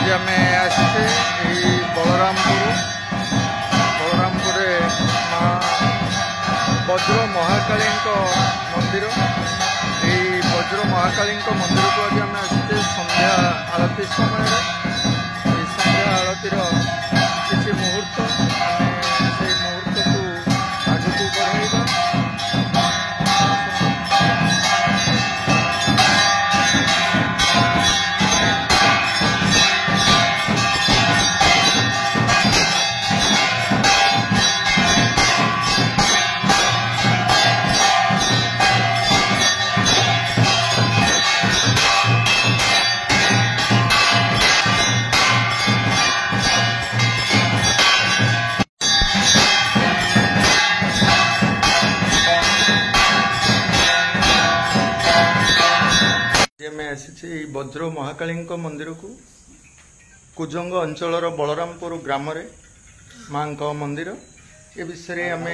आज आम आसचे बलरामपुर माँ वज्र महाकाली मंदिर ये वज्र महाकाली मंदिर को आज आम आसचे संध्या आरती समय संध्या आरतीर किसी मुहूर्त आम से मुहूर्त को आगू बढ़ाइबा। वज्र महाकाली मंदिर को कुजंग अंचल बलरामपुर ग्राम माँ मंदिर ए विषय आम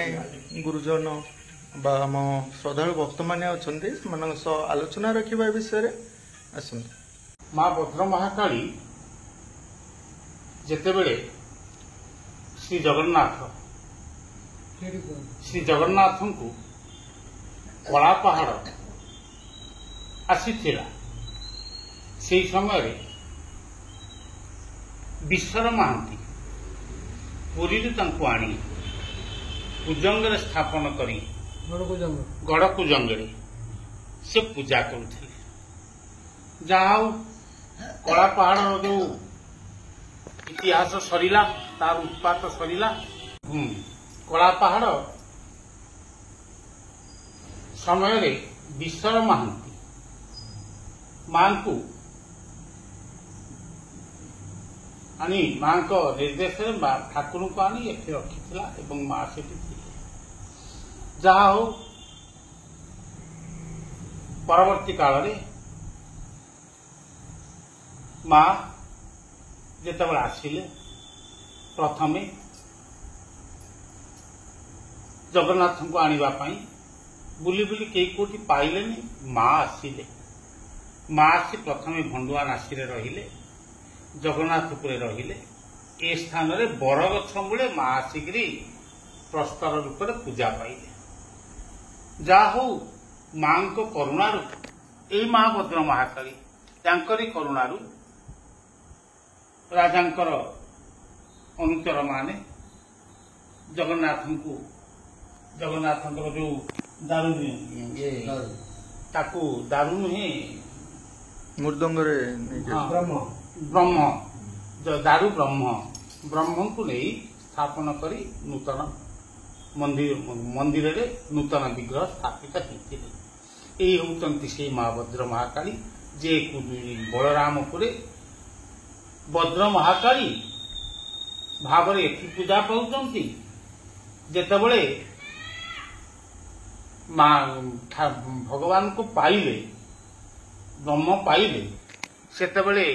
गुरुजन आम श्रद्धालु भक्त मैंने अच्छा आलोचना रखा विषय आसत। माँ वज्र महाकाली जेतेबेले श्री जगन्नाथ को कला पहाड़ आसीथिला से समय विश्वर महांती पुरी आनी कुजंग स्थापन करी गड़ कुजंग से पूजा करुले। जहा कला पहाड़ जो इतिहास सरीला तार उत्पात सरीला कला पहाड़ समय विश्वर महांती मां को आनी मां को निर्देश ठाकुर को आनी ये रखी माँ से जहा हो परवर्ती काल रे माँ जितेबाला आसिले प्रथमे जगन्नाथ को आने बुली बुली कई कोटी पाइले माँ आसिले। माँ आसी प्रथमे भंडुआ नासी रहिले जगन्नाथपुर रहिले ए स्थान रे बरगछ मूले माँ आसिकी प्रस्तर रूप में पूजा पाइले। जा हो माँ को करुणारू ए माँ वज्र महाकाली तांकरी करुणारू राजांकर अनुचर माने जगन्नाथ जो दारू ताकू दारू नुहे मृदंग ब्रह्म जो दारू ब्रह्म को नहीं स्थापन करी नूतन मंदिर रे नूतन विग्रह स्थापित होते। यही होती से माँ वज्र महाकाली जे बलरामपुर वज्र महाकाली भाव पूजा पाँच जेतेबले माँ भगवान को पाइले ब्रह्म पाइले सेतेबले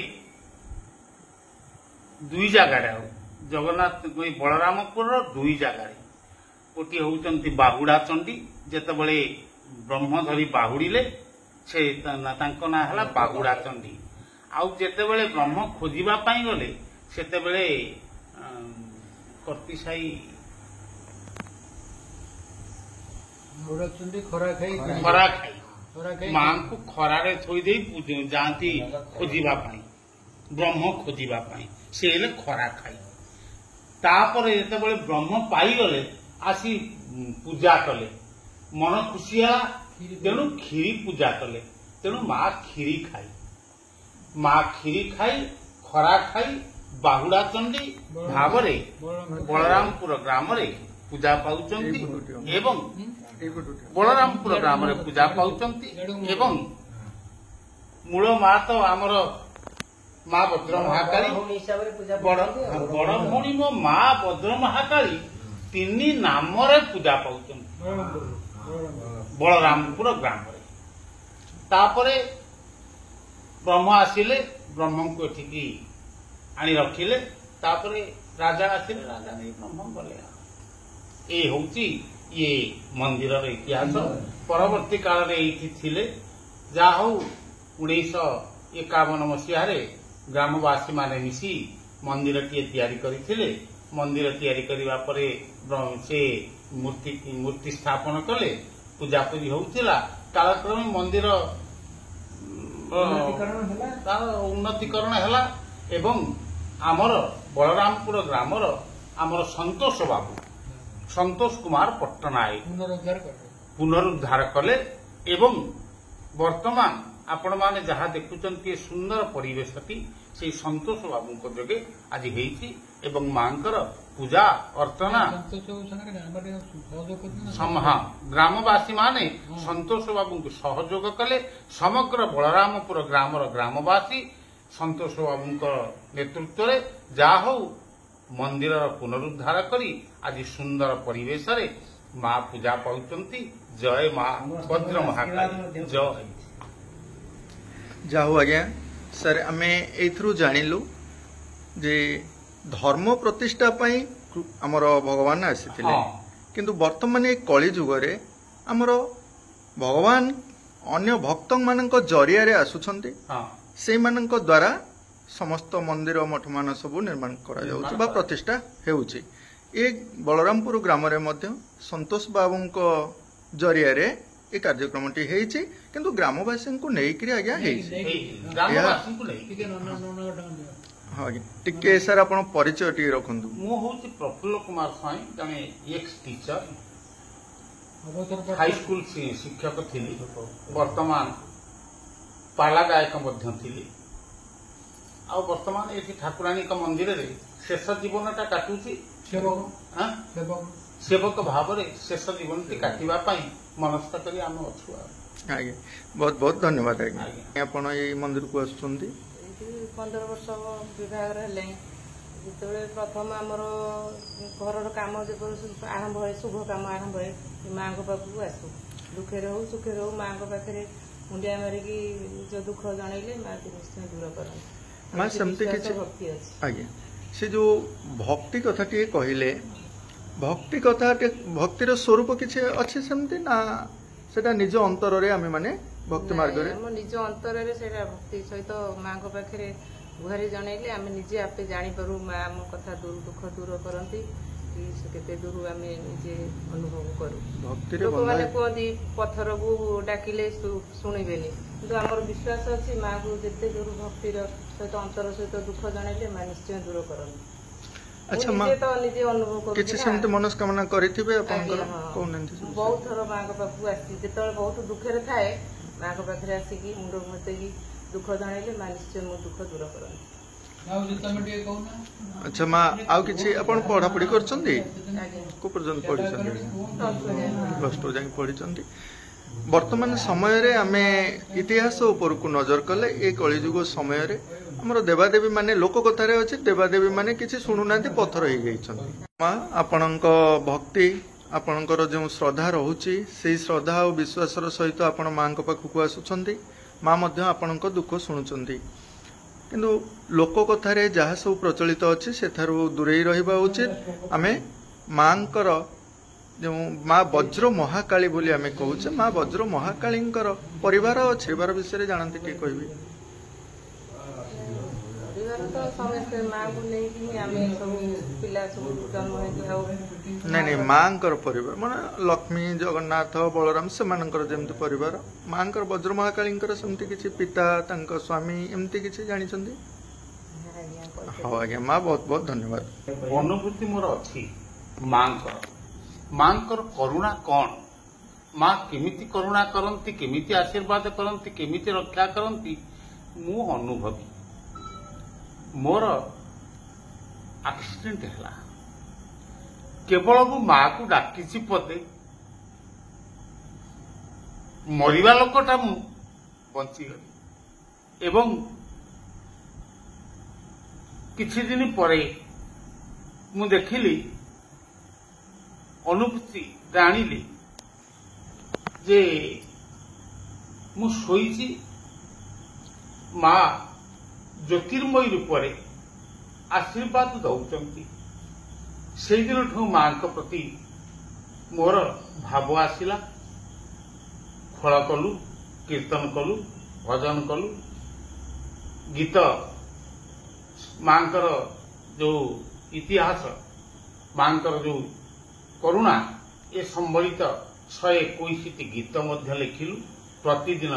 दुई जगह जगन्नाथ बलरामपुर दुई जगह गोटे होती बाहुड़ा चंडी जेतेबले ब्रह्म धरी बाहुड़िले से ना है बाहुड़ा चंडी आउ जेतेबले ब्रह्म खोजिबा पाई गले सेतेबले कर्तिसाई खरा खाई मां को खरारे थोई दे जाती खोजिबा पाई ब्रह्म खोजिबा पाई से खरा खाई तापर जेतेबले ब्रह्म पाई गले आसी पूजा कले मन खुशी है तेणु खीरी पूजा कले तेणु माँ खीरी खाई खरा खाई बाहुड़ा चंडी भाव बलरामपुर ग्राम पूजा पाउच एवं बलरामपुर ग्राम पूजा पाउच एवं मूल माँ तो आमर माँ वज्र महाकाली बड़ भौणी मो माँ वज्र महाकाली तीन नाम पूजा पाउच बलरामपुर ग्राम तापरे ब्रह्म आसिले ब्रह्म को एठिकी आनी रखिले तापरे राजा आसिले राजा नहीं ब्रह्म गले। ये होची ये मंदिर इतिहास परवर्ती काल रे थिले जा हो 1951 मसीह ଗ୍ରାମବାସୀ ମାନେ ମିଶି ମନ୍ଦିରଟିଏ ତିଆରି କରିଥିଲେ। ମନ୍ଦିର ତିଆରି କରିବା ପରେ ସେ ମୂର୍ତ୍ତି ସ୍ଥାପନ କଲେ, ପୂଜାପୂଜି ହଉଥିଲା। କାଳକ୍ରମେ ମନ୍ଦିର ତାର ଉନ୍ନତିକରଣ ହେଲା ଏବଂ ଆମର ବଳରାମପୁର ଗ୍ରାମର ଆମର ସନ୍ତୋଷ ବାବୁ, ସନ୍ତୋଷ କୁମାର ପଟ୍ଟନାୟକ ପୁନରୁଦ୍ଧାର କଲେ ଏବଂ ବର୍ତ୍ତମାନ ଆପଣମାନେ ଯାହା ଦେଖୁଛନ୍ତି ଏ ସୁନ୍ଦର ପରିବେଶଟି ସେଇ ସନ୍ତୋଷ ବାବୁଙ୍କ ଯୋଗେ ଆଜି ହେଇଛି ଏବଂ ମାଙ୍କର ପୂଜା ଅର୍ଚ୍ଚନା ଗ୍ରାମବାସୀ ମାନେ ସନ୍ତୋଷ ବାବୁଙ୍କୁ ସହଯୋଗ କଲେ। ସମଗ୍ର ବଳରାମପୁର ଗ୍ରାମର ଗ୍ରାମବାସୀ ସନ୍ତୋଷ ବାବୁଙ୍କ ନେତୃତ୍ୱରେ ଯାହା ହଉ ମନ୍ଦିରର ପୁନରୁଦ୍ଧାର କରି ଆଜି ସୁନ୍ଦର ପରିବେଶରେ ମା ପୂଜା ପାଉଛନ୍ତି। ଜୟ ମା ଭଦ୍ର ମହାକାଳୀ ଜୟ। ଯାହୁ ଆଜ୍ଞା ସାର୍, ଆମେ ଏଇଥିରୁ ଜାଣିଲୁ ଯେ ଧର୍ମ ପ୍ରତିଷ୍ଠା ପାଇଁ ଆମର ଭଗବାନ ଆସିଥିଲେ, କିନ୍ତୁ ବର୍ତ୍ତମାନ ଏ କଳି ଯୁଗରେ ଆମର ଭଗବାନ ଅନ୍ୟ ଭକ୍ତମାନଙ୍କ ଜରିଆରେ ଆସୁଛନ୍ତି। ସେଇମାନଙ୍କ ଦ୍ୱାରା ସମସ୍ତ ମନ୍ଦିର ମଠମାନ ସବୁ ନିର୍ମାଣ କରାଯାଉଛି ବା ପ୍ରତିଷ୍ଠା ହେଉଛି। ଏ ବଳରାମପୁର ଗ୍ରାମରେ ମଧ୍ୟ ସନ୍ତୋଷ ବାବୁଙ୍କ ଜରିଆରେ ଏ କାର୍ଯ୍ୟକ୍ରମଟି ହେଇଛି, କିନ୍ତୁ ଗ୍ରାମବାସୀଙ୍କୁ ନେଇକରି ଆଜ୍ଞା ହେଇଛି। ହଁ ଆଜ୍ଞା, ଟିକେ ସାର୍ ଆପଣ ପରିଚୟ ଟିକେ ରଖନ୍ତୁ। ମୁଁ ହଉଛି ପ୍ରଫୁଲ୍ଲ କୁମାର ସ୍ୱାଇଁ, ଜଣେ ଏକ୍ସ ଟିଚର, ହାଇସ୍କୁଲ ଶିକ୍ଷକ ଥିଲି, ବର୍ତ୍ତମାନ ପାଲା ଗାୟକ ମଧ୍ୟ ଥିଲି। ଆଉ ବର୍ତ୍ତମାନ ଏଠି ଠାକୁରାଣୀଙ୍କ ମନ୍ଦିରରେ ଶେଷ ଜୀବନଟା କାଟୁଛି। ସେବକ ଭାବରେ ଶେଷ ଜୀବନଟି କାଟିବା ପାଇଁ ମନସ୍ଥ କରି ଆମେ ଅଛୁ। ଆଜ୍ଞା, ବହୁତ ବହୁତ ଧନ୍ୟବାଦ ଆଜ୍ଞା। ଆପଣ ଏଇ ମନ୍ଦିରକୁ ଆସୁଛନ୍ତି? 15 ବର୍ଷ ବିବାହର ହେଲେ ଯେତେବେଳେ ପ୍ରଥମ ଆମର ଘରର କାମ ଯେପରି ଆରମ୍ଭ ହୁଏ, ଶୁଭ କାମ ଆରମ୍ଭ ହୁଏ, ମାଆଙ୍କ ପାଖକୁ ଆସୁ। ଦୁଃଖରେ ହଉ ସୁଖରେ ହଉ ମାଆଙ୍କ ପାଖରେ ମୁଣ୍ଡିଆ ମାରିକି ନିଜ ଦୁଃଖ ଜଣେଇଲେ ମା ନିଶ୍ଚୟ ଦୂର କରନ୍ତି। ମା ସେମିତି କିଛି ଭକ୍ତି ଅଛି ଆଜ୍ଞା। ସେ ଯୋଉ ଭକ୍ତି କଥା ଟିକେ କହିଲେ, ଭକ୍ତି କଥା ଭକ୍ତିର ସ୍ୱରୂପ କିଛି ଅଛି ସେମିତି ନା ସେଟା ନିଜ ଅନ୍ତରରେ ଆମେ ମାନେ ଭକ୍ତି ମାର୍ଗରେ ଆମ ନିଜ ଅନ୍ତରରେ ସେଇଟା ଭକ୍ତି ସହିତ ମାଆଙ୍କ ପାଖରେ ଗୁହାରି ଜଣେଇଲେ ଆମେ ନିଜେ ଆପେ ଜାଣିପାରୁ ମା ଆମ କଥା ଦୁଃଖ ଦୂର କରନ୍ତି କି କେତେ ଦୂର ଆମେ ନିଜେ ଅନୁଭବ କରୁ। ଲୋକମାନେ କୁହନ୍ତି ପଥରକୁ ଡାକିଲେ ଶୁଣିବେନି, କିନ୍ତୁ ଆମର ବିଶ୍ୱାସ ଅଛି ମାଆକୁ ଯେତେ ଦୂର ଭକ୍ତିର ସହିତ ଅନ୍ତର ସହିତ ଦୁଃଖ ଜଣେଇଲେ ମା ନିଶ୍ଚୟ ଦୂର କରନ୍ତି। ଆଚ୍ଛା ମା, କିଛି ସେମିତି ମନସ୍କାମନା କରିଥିବେ ଆପଣଙ୍କର? କହୁନାହାନ୍ତି। ବହୁତ ଥର ମାଆଙ୍କ ପାଖକୁ ଆସିଛି, ଯେତେବେଳେ ବହୁତ ଦୁଃଖରେ ଥାଏ ମାଆଙ୍କ ପାଖରେ ଆସିକି ମୁଣ୍ଡ ଘଷେଇକି ଦୁଃଖ ଜଣେଇଲେ ମା ନିଶ୍ଚୟ ମୋ ଦୁଃଖ ଦୂର କରନ୍ତି। ଆଚ୍ଛା ମା, ଆଉ କିଛି ଆପଣ ପଢାପଢି କରିଛନ୍ତି? କୋଉ ପର୍ଯ୍ୟନ୍ତ ପଢିଛନ୍ତି? +2 ଯାଏଁ ପଢିଛନ୍ତି। ବର୍ତ୍ତମାନ ସମୟରେ ଆମେ ଇତିହାସ ଉପରକୁ ନଜର କଲେ ଏ କଳିଯୁଗ ସମୟରେ ଆମର ଦେବାଦେବୀ ମାନେ, ଲୋକ କଥାରେ ଅଛି ଦେବାଦେବୀ ମାନେ କିଛି ଶୁଣୁନାହାନ୍ତି, ପଥର ହେଇଯାଇଛନ୍ତି। ମା, ଆପଣଙ୍କ ଭକ୍ତି, ଆପଣଙ୍କର ଯେଉଁ ଶ୍ରଦ୍ଧା ରହୁଛି ସେଇ ଶ୍ରଦ୍ଧା ଆଉ ବିଶ୍ୱାସର ସହିତ ଆପଣ ମାଙ୍କ ପାଖକୁ ଆସୁଛନ୍ତି। ମା ମଧ୍ୟ ଆପଣଙ୍କ ଦୁଃଖ ଶୁଣୁଛନ୍ତି, କିନ୍ତୁ ଲୋକ କଥାରେ ଯାହା ସବୁ ପ୍ରଚଳିତ ଅଛି ସେଠାରୁ ଦୂରେଇ ରହିବା ଉଚିତ। ଆମେ ମାଙ୍କର ଯେଉଁ ମା ବଜ୍ର ମହାକାଳୀ ବୋଲି ଆମେ କହୁଛେ, ମା ବଜ୍ର ମହାକାଳୀଙ୍କର ପରିବାର ଅଛି। ପରିବାର ବିଷୟରେ ଜାଣନ୍ତି ଟିକେ କହିବେ? ନାଇଁ ମାଙ୍କର ପରିବାର ମାନେ ଲକ୍ଷ୍ମୀ, ଜଗନ୍ନାଥ, ବଳରାମ ସେମାନଙ୍କର ଯେମିତି ପରିବାର, ମାଙ୍କର ବଜ୍ର ମହାକାଳୀଙ୍କର ସେମିତି କିଛି ପିତା, ତାଙ୍କ ସ୍ୱାମୀ ଏମିତି କିଛି ଜାଣିଛନ୍ତି? ହଉ ଆଜ୍ଞା ମା, ବହୁତ ବହୁତ ଧନ୍ୟବାଦ। ଅନୁଭୂତି ମୋର ଅଛି ମାଙ୍କର କରୁଣା କଣ, ମା କେମିତି କରୁଣା କରନ୍ତି, କେମିତି ଆଶୀର୍ବାଦ କରନ୍ତି, କେମିତି ରକ୍ଷା କରନ୍ତି, ମୁଁ ଅନୁଭବୀ। ମୋର ଆକ୍ସିଡେଣ୍ଟ ହେଲା, କେବଳ ମୁଁ ମାକୁ ଡାକିଛି ପଦେ, ମରିବା ଲୋକଟା ମୁଁ ବଞ୍ଚିଗଲି। ଏବଂ କିଛି ଦିନ ପରେ ମୁଁ ଦେଖିଲି, ଅନୁଭୂତି ଜାଣିଲି ଯେ ମୁଁ ଶୋଇଛି, ମା ଜ୍ୟୋତିର୍ମୟୀ ରୂପରେ ଆଶୀର୍ବାଦ ଦଉଛନ୍ତି। ସେଇଦିନଠୁ ମାଙ୍କ ପ୍ରତି ମୋର ଭାବ ଆସିଲା। ଖୋଳ କଲୁ, କୀର୍ତ୍ତନ କଲୁ, ଭଜନ କଲୁ, ଗୀତ ମାଙ୍କର ଯୋଉ ଇତିହାସ, ମାଙ୍କର ଯୋଉ କରୁଣା ଏ ସମ୍ବଳିତ 121ଟି ଗୀତ ମଧ୍ୟ ଲେଖିଲୁ। ପ୍ରତିଦିନ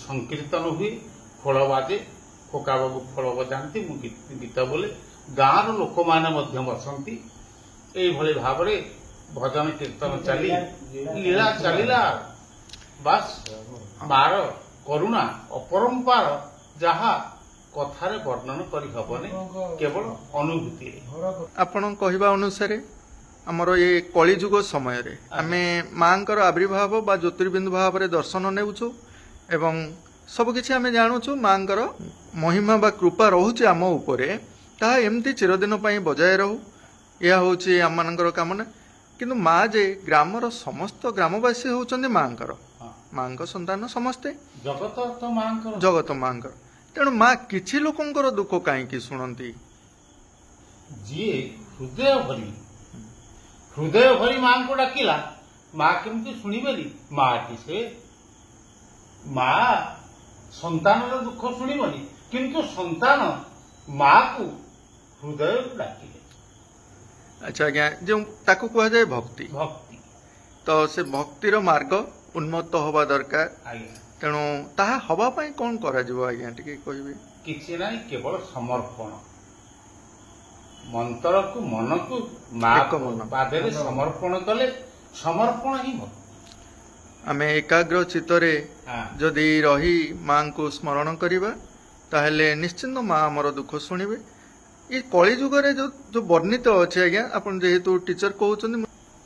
ସଂକୀର୍ତ୍ତନ ହୁଏ, ଖୋଳ ବାଜେ, ଖୋକା ବାବୁ ଖୋଳ ବଜାନ୍ତି, ମୁଁ ଗୀତ ବୋଲେ, ଗାଁର ଲୋକମାନେ ମଧ୍ୟ ବସନ୍ତି। ଏଇଭଳି ଭାବରେ ଭଜନ କୀର୍ତ୍ତନ ଚାଲି ଲୀଳା ଚାଲିଲା। ବାସ୍ ମାର କରୁଣା ଅପରମ୍ପାର, ଯାହା କଥାରେ ବର୍ଣ୍ଣନ କରିହବନି, କେବଳ ଅନୁଭୂତିରେ। ଆପଣ କହିବା ଅନୁସାରେ ଆମର ଏ କଳିଯୁଗ ସମୟରେ ଆମେ ମାଙ୍କର ଆବିର୍ଭାବ ବା ଜ୍ୟୋତିର୍ବିନ୍ଦୁ ଭାବରେ ଦର୍ଶନ ନେଉଛୁ ଏବଂ ସବୁକିଛି ଆମେ ଜାଣୁଛୁ। ମାଙ୍କର ମହିମା ବା କୃପା ରହୁଛି ଆମ ଉପରେ, ତାହା ଏମିତି ଚିରଦିନ ପାଇଁ ବଜାୟ ରହୁ, ଏହା ହେଉଛି ଆମମାନଙ୍କର କାମନା। କିନ୍ତୁ ମା ଯେ ଗ୍ରାମର ସମସ୍ତ ଗ୍ରାମବାସୀ ହେଉଛନ୍ତି ମାଙ୍କର, ମାଙ୍କ ସନ୍ତାନ ସମସ୍ତେ, ଜଗତ ମାଙ୍କର। ତେଣୁ ମା କିଛି ଲୋକଙ୍କର ଦୁଃଖ କାହିଁକି ଶୁଣନ୍ତି? ଯିଏ ହୃଦୟ ଭରି ମାଙ୍କୁ ଡାକିଲା, ମା କେମିତି ଶୁଣିବେନି? ମାଟି ସେ, ମା ସନ୍ତାନର ଦୁଃଖ ଶୁଣିବନି, କିନ୍ତୁ ସନ୍ତାନ ମାକୁ ହୃଦୟରୁ ଡାକିଲେ। ଆଚ୍ଛା ଆଜ୍ଞା, ଯେଉଁ ତାକୁ କୁହାଯାଏ ଭକ୍ତି, ତ ସେ ଭକ୍ତିର ମାର୍ଗ ଉନ୍ମତ୍ତ ହେବା ଦରକାର। ତେଣୁ ତାହା ହବା ପାଇଁ କଣ କରାଯିବ ଆଜ୍ଞା, ଟିକେ କହିବେ? କିଛି ନାହିଁ, କେବଳ ସମର୍ପଣ। ମନ୍ତରକୁ, ମନକୁ ମା ପାଦରେ ସମର୍ପଣ କଲେ ସମର୍ପଣ ହିଁ ଭକ୍ତି। ଆମେ ଏକାଗ୍ର ଚିତ୍ତରେ ଯଦି ରହି ମାଙ୍କୁ ସ୍ମରଣ କରିବା, ତାହେଲେ ନିଶ୍ଚିନ୍ତ ମା ଆମର ଦୁଃଖ ଶୁଣିବେ। ଏ କଳିଯୁଗରେ ଯୋଉ ବର୍ଣ୍ଣିତ ଅଛି ଆଜ୍ଞା, ଆପଣ ଯେହେତୁ ଟିଚର କହୁଛନ୍ତି,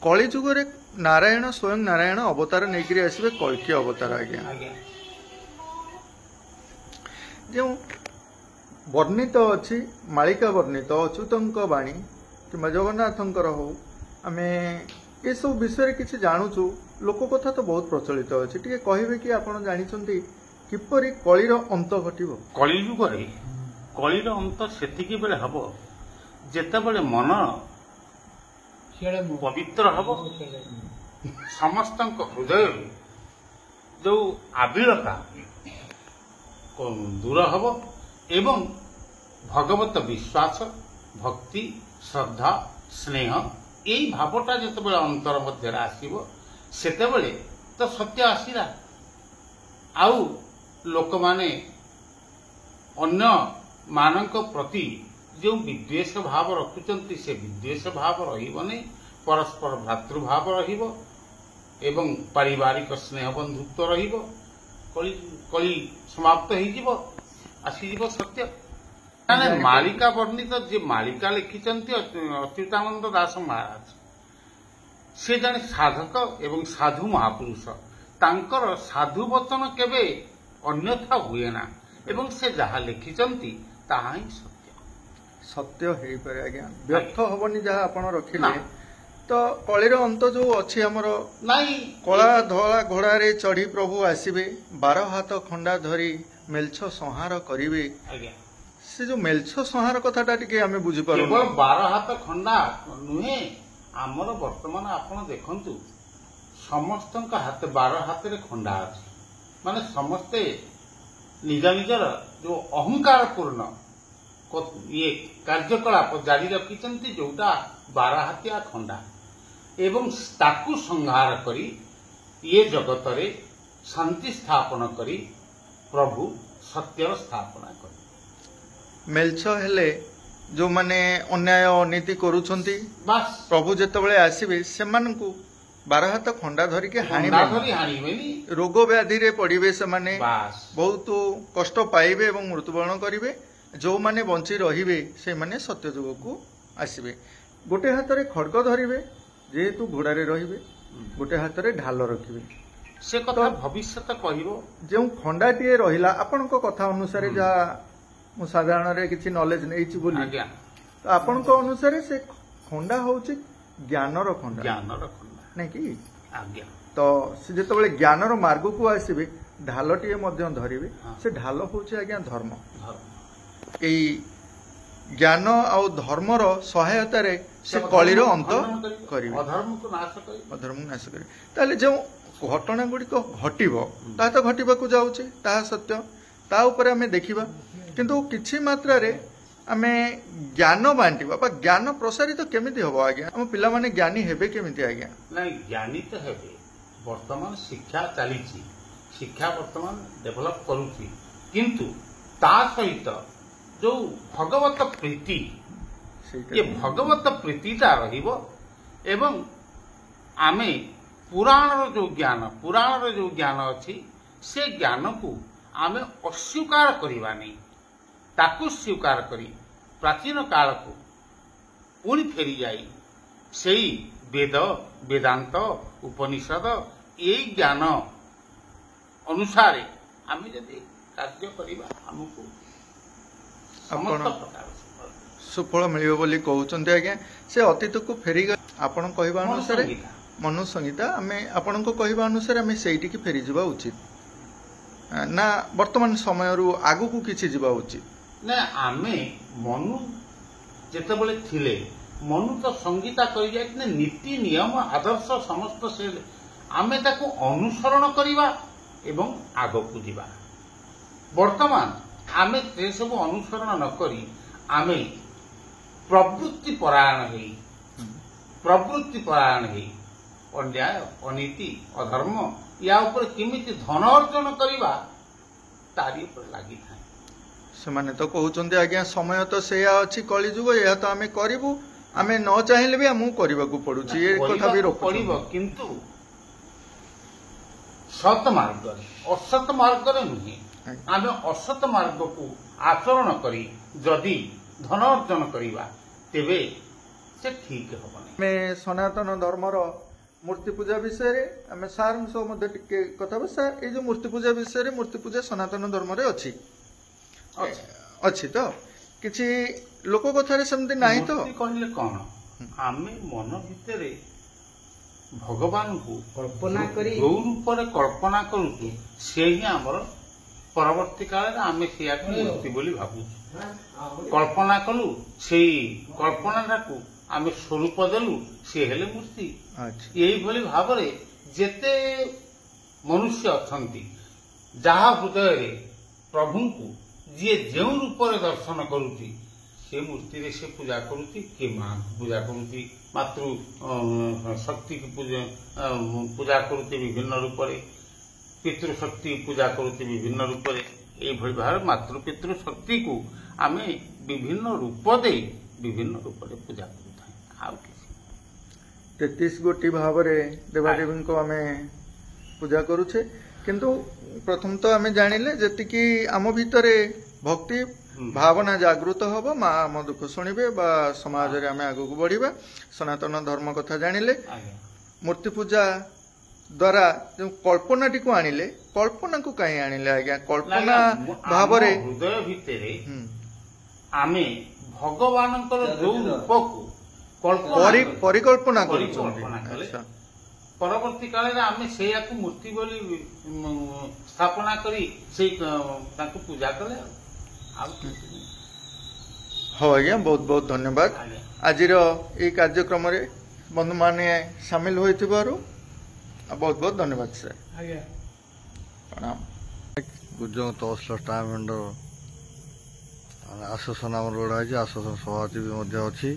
କଳିଯୁଗରେ ନାରାୟଣ ସ୍ୱୟଂ ନାରାୟଣ ଅବତାର ନେଇକରି ଆସିବେ, କଳ୍କି ଅବତାର ଆଜ୍ଞା। ଯେଉଁ ବର୍ଣ୍ଣିତ ଅଛି, ମାଳିକା ବର୍ଣ୍ଣିତ ଅଚ୍ୟୁତଙ୍କ ବାଣୀ କିମ୍ବା ଜଗନ୍ନାଥଙ୍କର ହଉ, ଆମେ ଏସବୁ ବିଷୟରେ କିଛି ଜାଣୁଛୁ। ଲୋକ କଥା ତ ବହୁତ ପ୍ରଚଳିତ ଅଛି, ଟିକେ କହିବେ କି ଆପଣ ଜାଣିଛନ୍ତି କିପରି କଳିର ଅନ୍ତ ଘଟିବ? କଳିଯୁଗରେ କଳିର ଅନ୍ତ ସେତିକି ବେଳେ ହବ ଯେତେବେଳେ ମନ ପବିତ୍ର ହବ, ସମସ୍ତଙ୍କ ହୃଦୟରୁ ଯୋଉ ଆବିଳତା ଦୂର ହବ ଏବଂ ଭଗବତ ବିଶ୍ୱାସ, ଭକ୍ତି, ଶ୍ରଦ୍ଧା, ସ୍ନେହ ଏଇ ଭାବଟା ଯେତେବେଳେ ଅନ୍ତର ମଧ୍ୟରେ ଆସିବ, ସେତେବେଳେ ତ ସତ୍ୟ ଆସିଲା। ଆଉ ଲୋକମାନେ ଅନ୍ୟ ମାନଙ୍କ ପ୍ରତି ଯେଉଁ ବିଦ୍ୱେଷ ଭାବ ରଖୁଛନ୍ତି, ସେ ବିଦ୍ୱେଷ ଭାବ ରହିବନି, ପରସ୍ପର ଭ୍ରାତୃଭାବ ରହିବ ଏବଂ ପାରିବାରିକ ସ୍ନେହ ବନ୍ଧୁତ୍ୱ ରହିବ। କଳି ସମାପ୍ତ ହେଇଯିବ, ଆସିଯିବ ସତ୍ୟ। ମାନେ ମାଳିକା ବର୍ଣ୍ଣିତ, ଯେ ମାଳିକା ଲେଖିଛନ୍ତି ଅଚ୍ୟୁତାନନ୍ଦ ଦାସ ମହାରାଜ, ସେ ଜଣେ ସାଧକ ଏବଂ ସାଧୁ ମହାପୁରୁଷ। ତାଙ୍କର ସାଧୁ ବଚନ କେବେ ଅନ୍ୟଥା ହୁଏ ନା ଏବଂ ସେ ଯାହା ଲେଖିଛନ୍ତି ତାହା ହିଁ ସତ୍ୟ ହେଇପାରେ ଆଜ୍ଞା, ବ୍ୟର୍ଥ ହବନି ଯାହା ଆପଣ ରଖିଲେ। ତ କଳିର ଅନ୍ତ ଯୋଉ ଅଛି ଆମର, ନାଇଁ, କଳା ଧଳା ଘୋଡାରେ ଚଢି ପ୍ରଭୁ ଆସିବେ, 12 ହାତ ଖଣ୍ଡା ଧରି ମେଲ୍ଛ ସଂହାର କରିବେ। ସେ ଯୋଉ ମେଲ୍ଛ ସଂହାର କଥାଟା ଟିକେ ଆମେ ବୁଝିପାରୁ। କେବଳ 12 ହାତ ଖଣ୍ଡା ନୁହେଁ, ଆମର ବର୍ତ୍ତମାନ ଆପଣ ଦେଖନ୍ତୁ ସମସ୍ତଙ୍କ ହାତ 12 ହାତରେ ଖଣ୍ଡା ଅଛି। ମାନେ ସମସ୍ତେ ନିଜ ନିଜର ଯୋଉ ଅହଙ୍କାର ପୂର୍ଣ୍ଣ ଇଏ କାର୍ଯ୍ୟକଳାପ ଜାରି ରଖିଛନ୍ତି, ଯୋଉଟା 12 ହାତିଆ ଖଣ୍ଡା, ଏବଂ ତାକୁ ସଂହାର କରି ଇଏ ଜଗତରେ ଶାନ୍ତି ସ୍ଥାପନ କରି ପ୍ରଭୁ ସତ୍ୟର ସ୍ଥାପନା କରି। ମେଲ୍ଛ ହେଲେ ଯୋଉମାନେ ଅନ୍ୟାୟ ଅନୀତି କରୁଛନ୍ତି, ପ୍ରଭୁ ଯେତେବେଳେ ଆସିବେ ସେମାନଙ୍କୁ 12 ହାତ ଖଣ୍ଡା ଧରିକି ହାଣିବେନି, ରୋଗ ବ୍ୟାଧିରେ ପଡିବେ, ସେମାନେ ବହୁତ କଷ୍ଟ ପାଇବେ ଏବଂ ମୃତ୍ୟୁବରଣ କରିବେ। ଯୋଉମାନେ ବଞ୍ଚି ରହିବେ ସେମାନେ ସତ୍ୟ ଯୁଗକୁ ଆସିବେ। ଗୋଟେ ହାତରେ ଖଡ୍ଗ ଧରିବେ ଯେହେତୁ ଘୋଡାରେ ରହିବେ, ଗୋଟେ ହାତରେ ଢାଲ ରଖିବେ। ସେ କଥା ଭବିଷ୍ୟତ କହିବ। ଯେଉଁ ଖଣ୍ଡାଟିଏ ରହିଲା, ଆପଣଙ୍କ କଥା ଅନୁସାରେ ଯାହା ମୁଁ ସାଧାରଣରେ କିଛି ନଲେଜ ନେଇଛି ବୋଲି, ତ ଆପଣଙ୍କ ଅନୁସାରେ ସେ ଖଣ୍ଡା ହଉଛି ଜ୍ଞାନର ଖଣ୍ଡା, ନାଇଁ କି? ତ ସେ ଯେତେବେଳେ ଜ୍ଞାନର ମାର୍ଗକୁ ଆସିବେ, ଢାଲଟିଏ ମଧ୍ୟ ଧରିବେ। ସେ ଢାଲ ହଉଛି ଆଜ୍ଞା ଧର୍ମ। ଏଇ ଜ୍ଞାନ ଆଉ ଧର୍ମର ସହାୟତାରେ ସେ କଳିର ଅନ୍ତ କରିବେ, ଅଧର୍ମକୁ ନାଶ କରିବେ। ତାହେଲେ ଯେଉଁ ଘଟଣା ଗୁଡ଼ିକ ଘଟିବ, ତାହା ତ ଘଟିବାକୁ ଯାଉଛି, ତାହା ସତ୍ୟ, ତା ଉପରେ ଆମେ ଦେଖିବା। କିନ୍ତୁ କିଛି ମାତ୍ରାରେ ଆମେ ଜ୍ଞାନ ବାଣ୍ଟିବା ବା ଜ୍ଞାନ ପ୍ରସାରିତ କେମିତି ହବ ଆଜ୍ଞା? ଆମ ପିଲାମାନେ ଜ୍ଞାନୀ ହେବେ କେମିତି ଆଜ୍ଞା? ନାଇଁ ଜ୍ଞାନୀ ତ ହେବେ। ବର୍ତ୍ତମାନ ଶିକ୍ଷା ଚାଲିଛି, ଶିକ୍ଷା ବର୍ତ୍ତମାନ ଡେଭଲପ କରୁଛି, କିନ୍ତୁ ତା ସହିତ ଯୋଉ ଭଗବତ ପ୍ରୀତି, ସେଇଟା ଏ ଭଗବତ ପ୍ରୀତିଟା ରହିବ ଏବଂ ଆମେ ପୁରାଣର ଯୋଉ ଜ୍ଞାନ ଅଛି ସେ ଜ୍ଞାନକୁ ଆମେ ଅସ୍ୱୀକାର କରିବାନି, ତାକୁ ସ୍ୱୀକାର କରି ପ୍ରାଚୀନ କାଳକୁ ପୁଣି ଫେରିଯାଇ ସେଇ ବେଦ, ବେଦାନ୍ତ, ଉପନିଷଦ ଏଇ ଜ୍ଞାନ ଅନୁସାରେ ଆମେ ଯଦି କାର୍ଯ୍ୟ କରିବା ଆମକୁ ସମସ୍ତ ପ୍ରକାର ସୁଫଳ ମିଳିବ ବୋଲି କହୁଛନ୍ତି ଆଜ୍ଞା। ସେ ଅତୀତକୁ ଫେରିଗଲେ ଆପଣ କହିବା ଅନୁସାରେ ମନୁସଂହିତା ଆମେ ଆପଣଙ୍କ କହିବା ଅନୁସାରେ ଆମେ ସେଇଠିକି ଫେରିଯିବା ଉଚିତ ନା ବର୍ତ୍ତମାନ ସମୟରୁ ଆଗକୁ କିଛି ଯିବା ଉଚିତ? ନା ଆମେ ମନୁ ଯେତେବେଳେ ଥିଲେ ମନୁ ତ ସଂହିତା କରିଯାଇଥିଲେ, ନୀତି ନିୟମ ଆଦର୍ଶ ସମସ୍ତ ସେ ଆମେ ତାକୁ ଅନୁସରଣ କରିବା ଏବଂ ଆଗକୁ ଯିବା। ବର୍ତ୍ତମାନ ଆମେ ସେସବୁ ଅନୁସରଣ ନ କରି ଆମେ ପ୍ରବୃତ୍ତି ପରାୟଣ ହେଇ ଅନ୍ୟାୟ, ଅନୀତି, ଅଧର୍ମ ୟା ଉପରେ କେମିତି ଧନ ଅର୍ଜନ କରିବା ତାରି ଉପରେ ଲାଗିଥାଏ। ସେମାନେ ତ କହୁଛନ୍ତି ଆଜ୍ଞା ସମୟ ତ ସେଇଆ ଅଛି, କଳିଯୁଗ, ଏହା ତ ଆମେ କରିବୁ, ଆମେ ନ ଚାହିଁଲେ ବି ଆମକୁ କରିବାକୁ ପଡୁଛି, ଏ କଥା ବି ପଡିବ, କିନ୍ତୁ ସତ୍ ମାର୍ଗରେ, ଅସତ୍ ମାର୍ଗରେ ନୁହେଁ। ଆମେ ଅସତ୍ ମାର୍ଗକୁ ଆଚରଣ କରି ଯଦି ଧନ ଅର୍ଜନ କରିବା ତେବେ ସେ ଠିକ ହବ ନାହିଁ। ଆମେ ସନାତନ ଧର୍ମର ମୂର୍ତ୍ତି ପୂଜା ବିଷୟରେ ଆମେ ସାର୍ଙ୍କ ସହ ମଧ୍ୟ ଟିକେ କଥା ହେବା। ସାର୍, ଏଇ ଯୋଉ ମୂର୍ତ୍ତି ପୂଜା ବିଷୟରେ, ମୂର୍ତ୍ତି ପୂଜା ସନାତନ ଧର୍ମରେ ଅଛି ତ? କିଛି ଲୋକ କଥାରେ ସେମିତି ନାହିଁ ତ? କହିଲେ କଣ, ଆମେ ମନ ଭିତରେ ଭଗବାନଙ୍କୁ କଳ୍ପନା କରି ଯୋଉ ରୂପରେ କଳ୍ପନା କରୁଛୁ ସେ ହିଁ ଆମର ପରବର୍ତ୍ତୀ କାଳରେ ଆମେ ସେଇଆକୁ ମୂର୍ତ୍ତି ବୋଲି ଭାବୁଛୁ। କଳ୍ପନା କଲୁ, ସେଇ କଳ୍ପନାଟାକୁ ଆମେ ସ୍ୱରୂପ ଦେଲୁ, ସେ ହେଲେ ମୂର୍ତ୍ତି। ଏଇଭଳି ଭାବରେ ଯେତେ ମନୁଷ୍ୟ ଅଛନ୍ତି ଯାହା ହୃଦୟରେ ପ୍ରଭୁଙ୍କୁ ଯିଏ ଯେଉଁ ରୂପରେ ଦର୍ଶନ କରୁଛି ସେ ମୂର୍ତ୍ତିରେ ସେ ପୂଜା କରୁଛି, କିଏ ମାଙ୍କୁ ପୂଜା କରୁଛି, ମାତୃ ଶକ୍ତିକୁ ପୂଜା କରୁଛି ବିଭିନ୍ନ ରୂପରେ, ପିତୃଶକ୍ତି ପୂଜା କରୁଛି ବିଭିନ୍ନ ରୂପରେ। ଏଇଭଳି ଭାବରେ ମାତୃ ପିତୃ ଶକ୍ତିକୁ ଆମେ ବିଭିନ୍ନ ରୂପ ଦେଇ ବିଭିନ୍ନ ରୂପରେ ପୂଜା କରୁଥାଏ। ଆଉ କିଛି 33 ଗୋଟି ଭାବରେ ଦେବାଦେବୀଙ୍କୁ ଆମେ ପୂଜା କରୁଛେ, କିନ୍ତୁ ପ୍ରଥମତଃ ଆମେ ଜାଣିଲେ ଯେତିକି ଆମ ଭିତରେ ଭକ୍ତି ଭାବନା ଜାଗୃତ ହବ, ମା ଆମ ଦୁଃଖ ଶୁଣିବେ ବା ସମାଜରେ ଆମେ ଆଗକୁ ବଢିବା। ସନାତନ ଧର୍ମ କଥା ଜାଣିଲେ, ମୂର୍ତ୍ତି ପୂଜା ଦ୍ୱାରା ଯେଉଁ କଳ୍ପନାଟିକୁ ଆଣିଲେ, କଳ୍ପନାକୁ କାହିଁ ଆଣିଲେ ଆଜ୍ଞା? କଳ୍ପନା ଭାବରେ ହୃଦୟ ଭିତରେ ଆମେ ଭଗବାନଙ୍କର ଯୋଉ ରୂପକୁ ପରିକଳ୍ପନା କଲେ କରୁଛନ୍ତି, ପରବର୍ତ୍ତୀ କାଳରେ ଆମେ ସେଇଆକୁ ମୂର୍ତ୍ତି ବୋଲି ସ୍ଥାପନା କରି ସେଇ ତାଙ୍କୁ ପୂଜା କଲେ। ଆଉ ହଉ ଆଜ୍ଞା, ବହୁତ ବହୁତ ଧନ୍ୟବାଦ। ଆଜିର ଏଇ କାର୍ଯ୍ୟକ୍ରମରେ ବନ୍ଧୁମାନେ ସାମିଲ ହୋଇଥିବାରୁ ବହୁତ ବହୁତ ଧନ୍ୟବାଦ ସାର୍। ପ୍ରଣାମ। ଗୁଜଙ୍ଗ ତହସିଲ ଷ୍ଟାମ୍ପ ଭେଣ୍ଡର ଆସୋସିଏସନ ଆମର ଗଢ଼ା ହେଇଛି, ଆସୋସିଏସନ ସଭାପତି ବି ମଧ୍ୟ ଅଛି।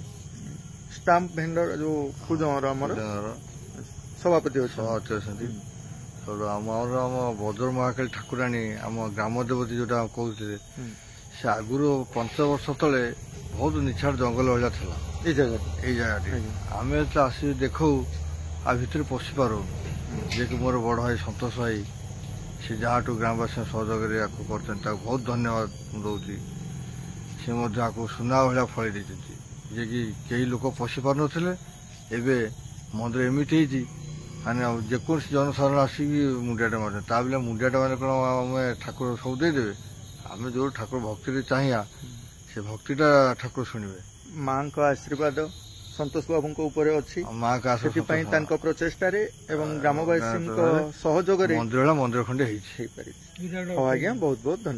ଷ୍ଟାମ୍ପ ଭେଣ୍ଡର ଯୋଉ କୁଜଙ୍ଗର ଆମର ସଭାପତି ଅଛନ୍ତି। ଆମର ଆମ ବଜ୍ର ମହାକାଳୀ ଠାକୁରାଣୀ ଆମ ଗ୍ରାମ ଦେବତୀ ଯୋଉଟା କହୁଥିଲେ, ସେ ଆଗରୁ 5 ବର୍ଷ ତଳେ ବହୁତ ନିଛାଡ଼ ଜଙ୍ଗଲ ଭଳିଆ ଥିଲା ଏଇ ଜାଗାଟି। ଆମେ ଯେତେବେଳେ ଆସି ଦେଖୁ ଆ ଭିତରେ ପଶି ପାରୁନୁ, ଯିଏକି ମୋର ବଡ଼ ଭାଇ ସନ୍ତୋଷ ଭାଇ, ସେ ଯାହାଠୁ ଗ୍ରାମବାସୀଙ୍କ ସହଯୋଗରେ ୟାକୁ କରିଛନ୍ତି, ତାକୁ ବହୁତ ଧନ୍ୟବାଦ ମୁଁ ଦଉଛି। ସେ ମଧ୍ୟ ଆକୁ ସୁନା ଭଳିଆ ଫଳେଇ ଦେଇଛନ୍ତି, ଯିଏକି କେହି ଲୋକ ପଶି ପାରୁନଥିଲେ। ଏବେ ମନ୍ଦିର ଏମିତି ହେଇଛି ମାନେ ଯେକୌଣସି ଜନସାଧାରଣ ଆସିକି ମୁଣ୍ଡିଆଟା ମାରୁଛନ୍ତି। ତା ବଲେ ମୁଣ୍ଡିଆଟା ମାନେ କ'ଣ ଆମେ ଠାକୁର ସବୁ ଦେଇଦେବେ? ଆମେ ଯୋଉ ଠାକୁର ଭକ୍ତିରେ ଚାହିଁବା ସେ ଭକ୍ତିଟା ଠାକୁର ଶୁଣିବେ। ମାଙ୍କ ଆଶୀର୍ବାଦ ସନ୍ତୋଷ ବାବୁଙ୍କ ଉପରେ ଅଛି, ସେଥିପାଇଁ ତାଙ୍କ ପ୍ରଚେଷ୍ଟାରେ ଏବଂ ଗ୍ରାମବାସୀଙ୍କ ସହଯୋଗରେ ମନ୍ଦିର ଖଣ୍ଡେ ହେଇଛି। ହେଇପାରିଛି। ହଉ ଆଜ୍ଞା, ବହୁତ ବହୁତ ଧନ୍ୟବାଦ।